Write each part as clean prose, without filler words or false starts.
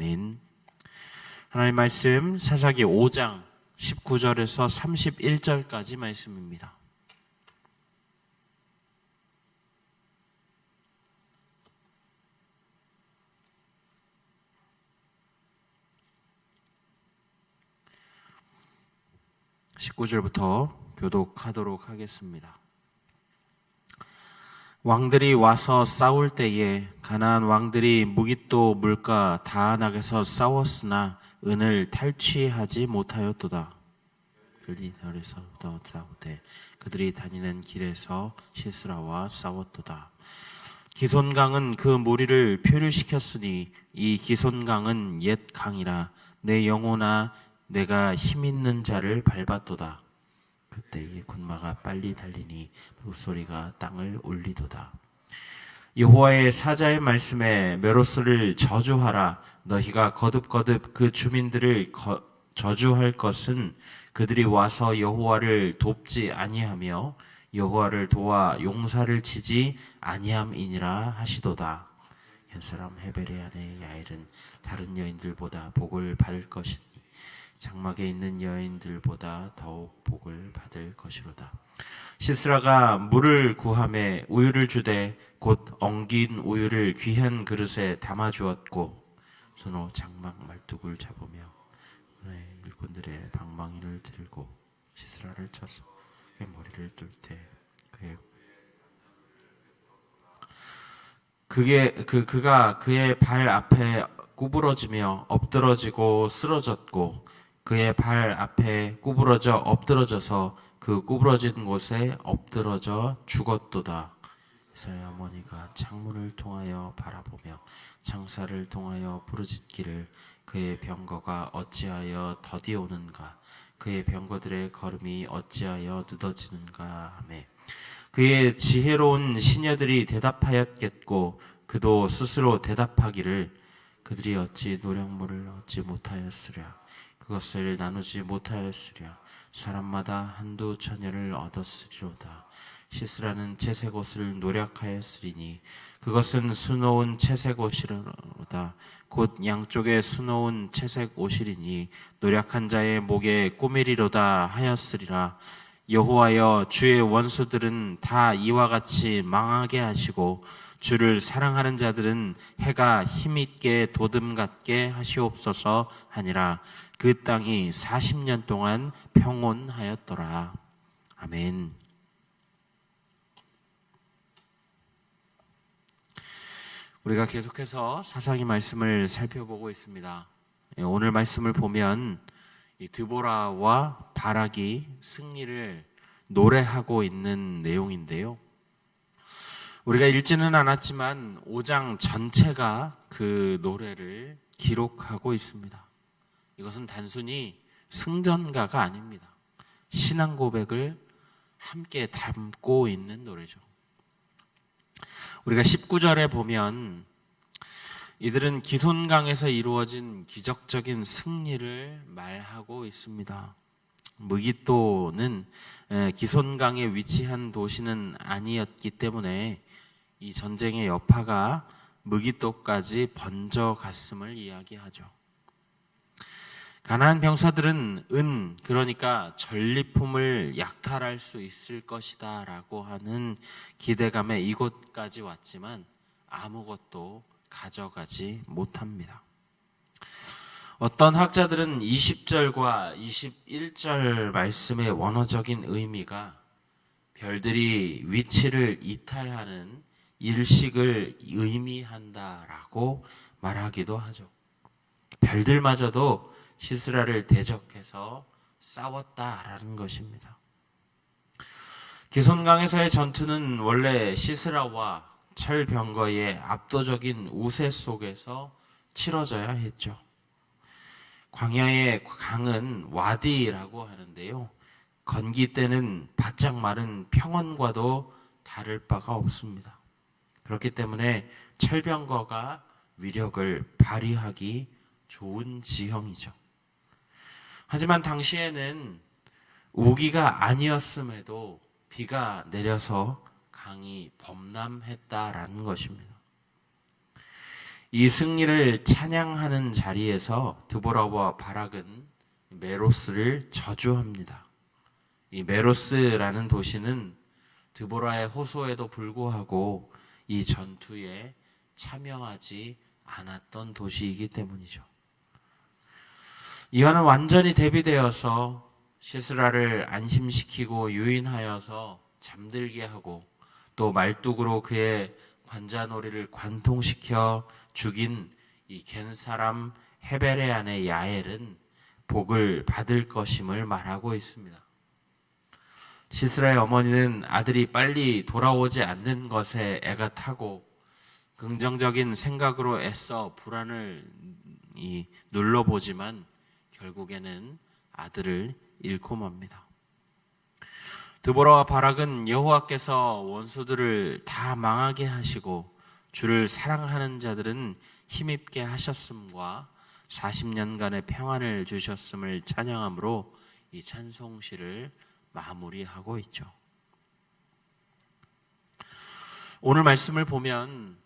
아멘. 하나님 말씀 사사기 5장 19절에서 31절까지 말씀입니다. (19절부터) 교독하도록 하겠습니다. 왕들이 와서 싸울 때에 가나안 왕들이 무깃도 물가 다안악에서 싸웠으나 은을 탈취하지 못하였도다. 그들이 다니는 길에서 시스라와 싸웠도다. 기손강은 그 무리를 표류시켰으니 이 기손강은 옛 강이라 내 영혼아 내가 힘있는 자를 밟았도다. 그때에 군마가 빨리 달리니 물소리가 땅을 울리도다. 여호와의 사자의 말씀에 메로스를 저주하라. 너희가 거듭거듭 그 주민들을 저주할 것은 그들이 와서 여호와를 돕지 아니하며 여호와를 도와 용사를 치지 아니함이니라 하시도다. 옛사람 헤벨의 아내 야엘은 다른 여인들보다 복을 받을 것이니 장막에 있는 여인들보다 더욱 복을 받을 것이로다. 시스라가 물을 구하매 우유를 주되 곧 엉긴 우유를 귀한 그릇에 담아 주었고 손으로 장막 말뚝을 잡으며 그의 일꾼들의 방망이를 들고 시스라를 쳐서 그의 머리를 뚫 때 그가 그의 발 앞에 구부러지며 엎드러지고 쓰러졌고 그의 발 앞에 구부러져 엎드러져서 그 구부러진 곳에 엎드러져 죽었도다. 이스라엘 어머니가 창문을 통하여 바라보며 창살을 통하여 부르짖기를 그의 병거가 어찌하여 더디 오는가 그의 병거들의 걸음이 어찌하여 늦어지는가 하매 그의 지혜로운 시녀들이 대답하였겠고 그도 스스로 대답하기를 그들이 어찌 노력물을 얻지 못하였으랴 그것을 나누지 못하였으랴 사람마다 한두 처녀를 얻었으리로다. 시스라는 채색 옷을 노력하였으리니 그것은 수놓은 채색 옷이로다. 곧 양쪽에 수놓은 채색 옷이리니 노력한 자의 목에 꾸미리로다 하였으리라. 여호와여 주의 원수들은 다 이와 같이 망하게 하시고 주를 사랑하는 자들은 해가 힘있게 도듬 같게 하시옵소서 하니라. 그 땅이 40년 동안 평온하였더라. 아멘. 우리가 계속해서 사사기 말씀을 살펴보고 있습니다. 오늘 말씀을 보면 이 드보라와 바락이 승리를 노래하고 있는 내용인데요. 우리가 읽지는 않았지만 5장 전체가 그 노래를 기록하고 있습니다. 이것은 단순히 승전가가 아닙니다. 신앙 고백을 함께 담고 있는 노래죠. 우리가 19절에 보면 이들은 기손강에서 이루어진 기적적인 승리를 말하고 있습니다. 무깃도는 기손강에 위치한 도시는 아니었기 때문에 이 전쟁의 여파가 무깃도까지 번져갔음을 이야기하죠. 가나안 병사들은 그러니까 전리품을 약탈할 수 있을 것이다 라고 하는 기대감에 이곳까지 왔지만 아무것도 가져가지 못합니다. 어떤 학자들은 20절과 21절 말씀의 원어적인 의미가 별들이 위치를 이탈하는 일식을 의미한다라고 말하기도 하죠. 별들마저도 시스라를 대적해서 싸웠다라는 것입니다. 기손강에서의 전투는 원래 시스라와 철병거의 압도적인 우세 속에서 치러져야 했죠. 광야의 강은 와디라고 하는데요. 건기 때는 바짝 마른 평원과도 다를 바가 없습니다. 그렇기 때문에 철병거가 위력을 발휘하기 좋은 지형이죠. 하지만 당시에는 우기가 아니었음에도 비가 내려서 강이 범람했다라는 것입니다. 이 승리를 찬양하는 자리에서 드보라와 바락은 메로스를 저주합니다. 이 메로스라는 도시는 드보라의 호소에도 불구하고 이 전투에 참여하지 않았던 도시이기 때문이죠. 이와는 완전히 대비되어서 시스라를 안심시키고 유인하여서 잠들게 하고 또 말뚝으로 그의 관자놀이를 관통시켜 죽인 이 겐사람 헤벨의 아내 야엘은 복을 받을 것임을 말하고 있습니다. 시스라의 어머니는 아들이 빨리 돌아오지 않는 것에 애가 타고 긍정적인 생각으로 애써 불안을 눌러보지만 결국에는 아들을 잃고 맙니다. 드보라와 바락은 여호와께서 원수들을 다 망하게 하시고 주를 사랑하는 자들은 힘입게 하셨음과 40년간의 평안을 주셨음을 찬양함으로 이 찬송시를 마무리하고 있죠. 오늘 말씀을 보면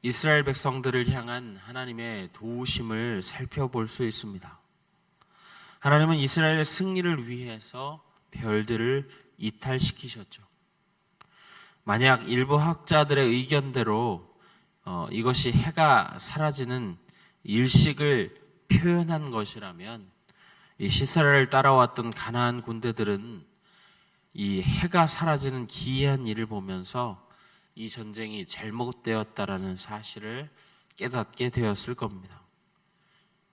이스라엘 백성들을 향한 하나님의 도우심을 살펴볼 수 있습니다. 하나님은 이스라엘의 승리를 위해서 별들을 이탈시키셨죠. 만약 일부 학자들의 의견대로 이것이 해가 사라지는 일식을 표현한 것이라면 이 시스라를 따라왔던 가나안 군대들은 이 해가 사라지는 기이한 일을 보면서 이 전쟁이 잘못되었다라는 사실을 깨닫게 되었을 겁니다.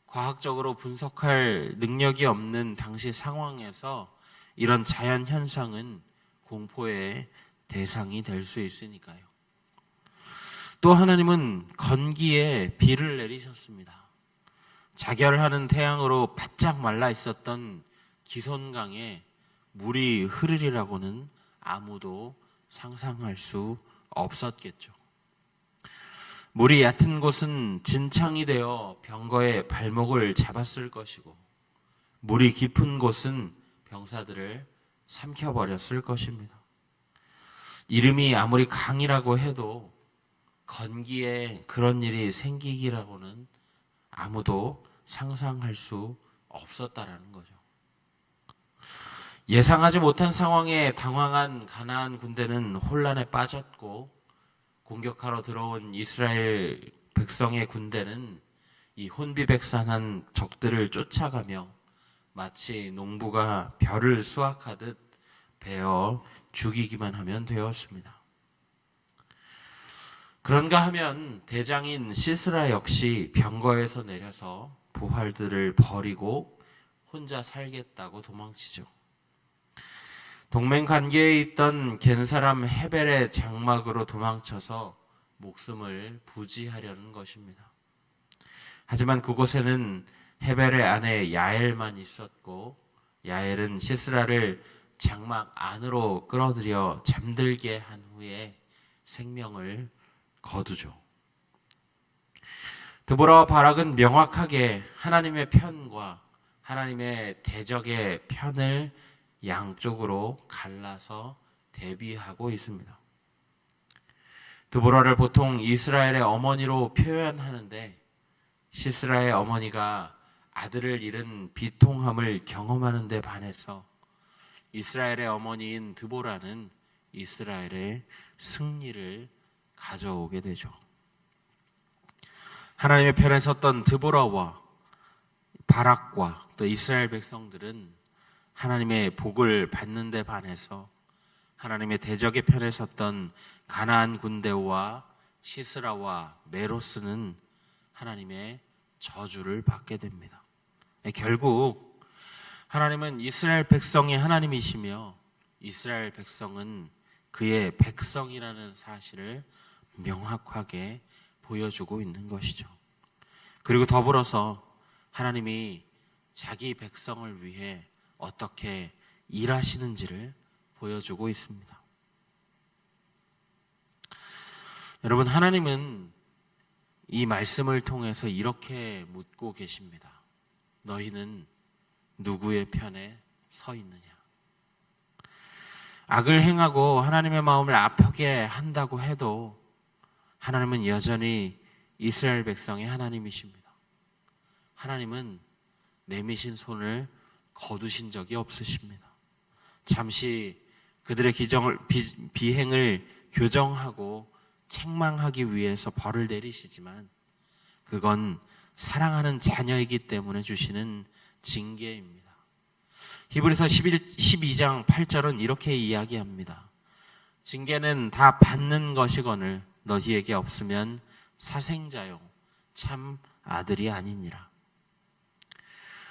과학적으로 분석할 능력이 없는 당시 상황에서 이런 자연 현상은 공포의 대상이 될 수 있으니까요. 또 하나님은 건기에 비를 내리셨습니다. 자결하는 태양으로 바짝 말라 있었던 기손강에 물이 흐르리라고는 아무도 상상할 수 없었겠죠. 물이 얕은 곳은 진창이 되어 병거의 발목을 잡았을 것이고 물이 깊은 곳은 병사들을 삼켜버렸을 것입니다. 이름이 아무리 강이라고 해도 건기에 그런 일이 생기기라고는 아무도 상상할 수 없었다라는 거죠. 예상하지 못한 상황에 당황한 가나안 군대는 혼란에 빠졌고 공격하러 들어온 이스라엘 백성의 군대는 이 혼비백산한 적들을 쫓아가며 마치 농부가 벼를 수확하듯 베어 죽이기만 하면 되었습니다. 그런가 하면 대장인 시스라 역시 병거에서 내려서 부활들을 버리고 혼자 살겠다고 도망치죠. 동맹 관계에 있던 겐사람 헤벨의 장막으로 도망쳐서 목숨을 부지하려는 것입니다. 하지만 그곳에는 헤벨의 아내 야엘만 있었고 야엘은 시스라를 장막 안으로 끌어들여 잠들게 한 후에 생명을 거두죠. 드보라와 바락은 명확하게 하나님의 편과 하나님의 대적의 편을 양쪽으로 갈라서 대비하고 있습니다. 드보라를 보통 이스라엘의 어머니로 표현하는데 시스라의 어머니가 아들을 잃은 비통함을 경험하는 데 반해서 이스라엘의 어머니인 드보라는 이스라엘의 승리를 가져오게 되죠. 하나님의 편에 섰던 드보라와 바락과 또 이스라엘 백성들은 하나님의 복을 받는 데 반해서 하나님의 대적의 편에 섰던 가나안 군대와 시스라와 메로스는 하나님의 저주를 받게 됩니다. 결국 하나님은 이스라엘 백성의 하나님이시며 이스라엘 백성은 그의 백성이라는 사실을 명확하게 보여주고 있는 것이죠. 그리고 더불어서 하나님이 자기 백성을 위해 어떻게 일하시는지를 보여주고 있습니다. 여러분, 하나님은 이 말씀을 통해서 이렇게 묻고 계십니다. 너희는 누구의 편에 서 있느냐? 악을 행하고 하나님의 마음을 아프게 한다고 해도 하나님은 여전히 이스라엘 백성의 하나님이십니다. 하나님은 내미신 손을 거두신 적이 없으십니다. 잠시 그들의 비행을 교정하고 책망하기 위해서 벌을 내리시지만 그건 사랑하는 자녀이기 때문에 주시는 징계입니다. 히브리서 12장 8절은 이렇게 이야기합니다. 징계는 다 받는 것이거늘 너희에게 없으면 사생자요 참 아들이 아니니라.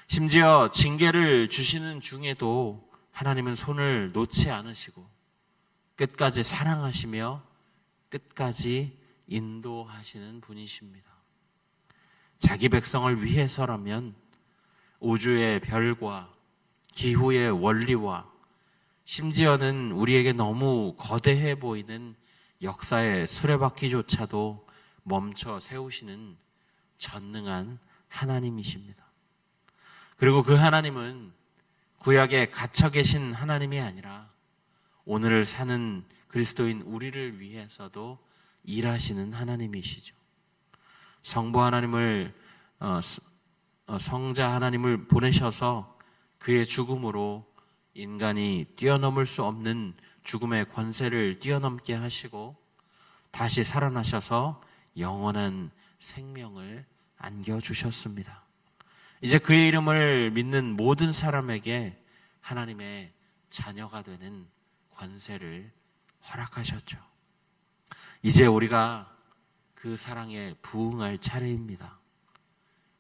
심지어 징계를 주시는 중에도 하나님은 손을 놓지 않으시고 끝까지 사랑하시며 끝까지 인도하시는 분이십니다. 자기 백성을 위해서라면 우주의 별과 기후의 원리와 심지어는 우리에게 너무 거대해 보이는 역사의 수레바퀴조차도 멈춰 세우시는 전능한 하나님이십니다. 그리고 그 하나님은 구약에 갇혀 계신 하나님이 아니라 오늘을 사는 그리스도인 우리를 위해서도 일하시는 하나님이시죠. 성부 하나님을 성자 하나님을 보내셔서 그의 죽음으로 인간이 뛰어넘을 수 없는 죽음의 권세를 뛰어넘게 하시고 다시 살아나셔서 영원한 생명을 안겨주셨습니다. 이제 그의 이름을 믿는 모든 사람에게 하나님의 자녀가 되는 권세를 허락하셨죠. 이제 우리가 그 사랑에 부응할 차례입니다.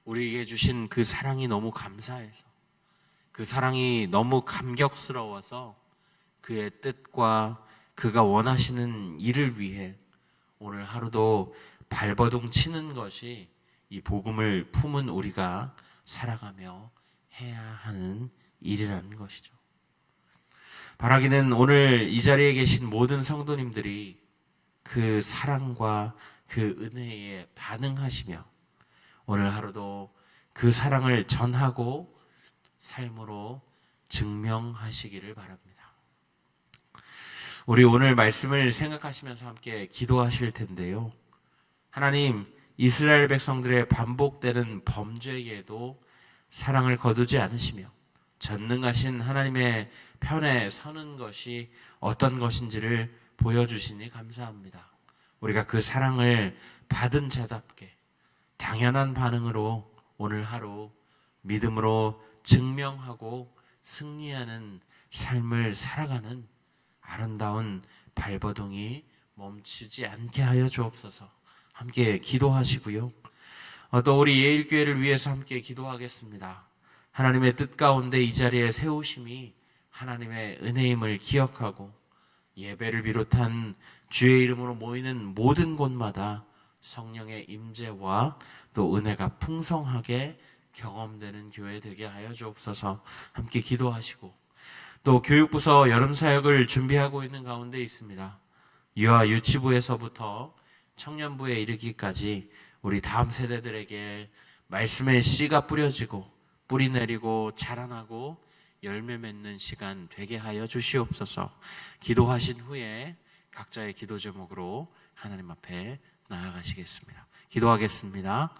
우리에게 주신 그 사랑이 너무 감사해서 그 사랑이 너무 감격스러워서 그의 뜻과 그가 원하시는 일을 위해 오늘 하루도 발버둥 치는 것이 이 복음을 품은 우리가 살아가며 해야 하는 일이라는 것이죠. 바라기는 오늘 이 자리에 계신 모든 성도님들이 그 사랑과 그 은혜에 반응하시며 오늘 하루도 그 사랑을 전하고 삶으로 증명하시기를 바랍니다. 우리 오늘 말씀을 생각하시면서 함께 기도하실 텐데요. 하나님, 이스라엘 백성들의 반복되는 범죄에도 사랑을 거두지 않으시며 전능하신 하나님의 편에 서는 것이 어떤 것인지를 보여주시니 감사합니다. 우리가 그 사랑을 받은 자답게 당연한 반응으로 오늘 하루 믿음으로 증명하고 승리하는 삶을 살아가는 아름다운 발버둥이 멈추지 않게 하여 주옵소서. 함께 기도하시고요. 또 우리 예일교회를 위해서 함께 기도하겠습니다. 하나님의 뜻 가운데 이 자리에 세우심이 하나님의 은혜임을 기억하고 예배를 비롯한 주의 이름으로 모이는 모든 곳마다 성령의 임재와 또 은혜가 풍성하게 경험되는 교회 되게 하여 주옵소서. 함께 기도하시고 또 교육부서 여름사역을 준비하고 있는 가운데 있습니다. 유아 유치부에서부터 청년부에 이르기까지 우리 다음 세대들에게 말씀의 씨가 뿌려지고 뿌리 내리고 자라나고 열매 맺는 시간 되게 하여 주시옵소서. 기도하신 후에 각자의 기도 제목으로 하나님 앞에 나아가시겠습니다. 기도하겠습니다.